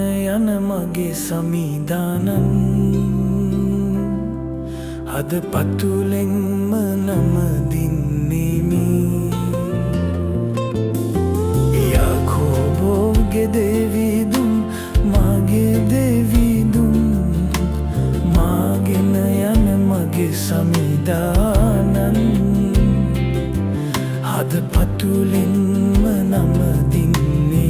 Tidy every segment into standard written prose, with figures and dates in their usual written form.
යන මගේ සමිදානන් හද පතුලෙන්ම නමදින්නෙමි යාකෝබෝගේ දෙවිදුන් මාගේ දෙවිදුන් මාගෙන යන මගේ සමිදානන් හද පතුලෙන්ම නමදින්නෙමි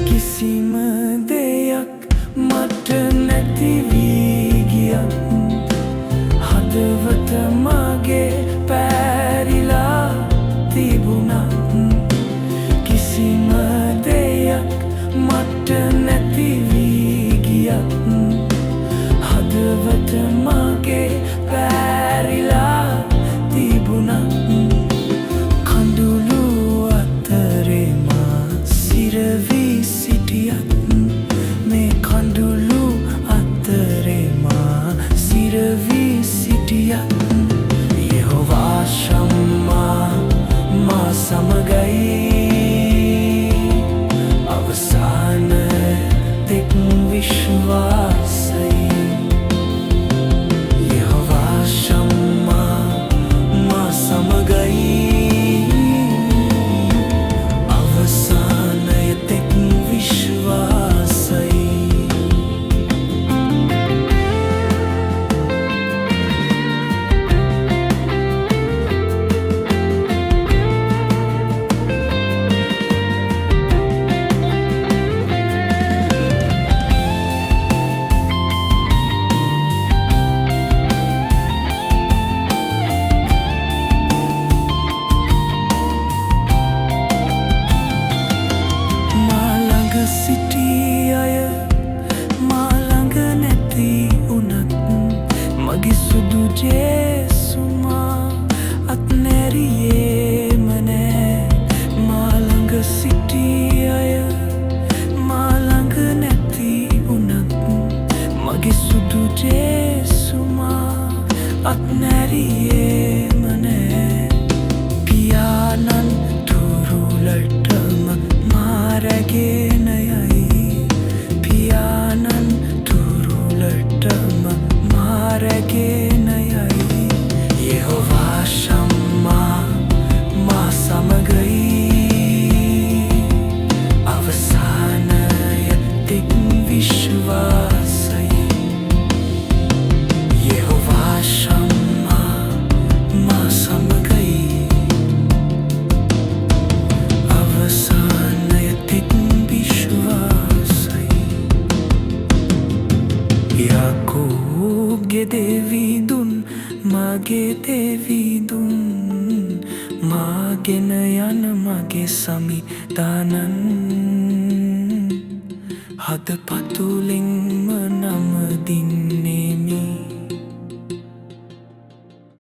කිසිම දෙයක් මට නැති වී ගියත් හදවත මගේ පැරිලා තිබුණත් කිසිම දෙයක් මට නැති වී ගියත් හදවත මගේ පැරිලා තිබුණත් කඳුළු අතරේ මා සිරවී සිටියත් මේ කඳුළු අතරේ මා සිරවී සිටියත් යෙහෝවා ශම්මා මා සමගයි අවසාන තෙක් විශ්වාසයි යෙහෝවා ශම්මා මා සමගයි අවසානය තෙක් විශ්වාසයි සිටි අය මා ළඟ නැති වුණත් මගේ සුදු ජේසුමා අත්නැරියේම නෑ මා ළඟ සිටි අය මා ළඟ නැති වුණත් මගේ සුදු ජේසුමා අත්නැරියේම නෑ පියාණන් තුරුලටම මාරැගෙන රැගෙන යයි යෙහෝවා ශම්මා මා සමගයි අවසානය තෙක් විශ්වාසයි යෙහෝවා ශම්මා මා සමගයි අවසානය තෙක් විශ්වාසයි යාකෝබගේ දෙවිදුන් මාගේ දෙවිදුන් මාගෙන යන මගේ සමිදානන් හද පතුලෙන්ම නමදින්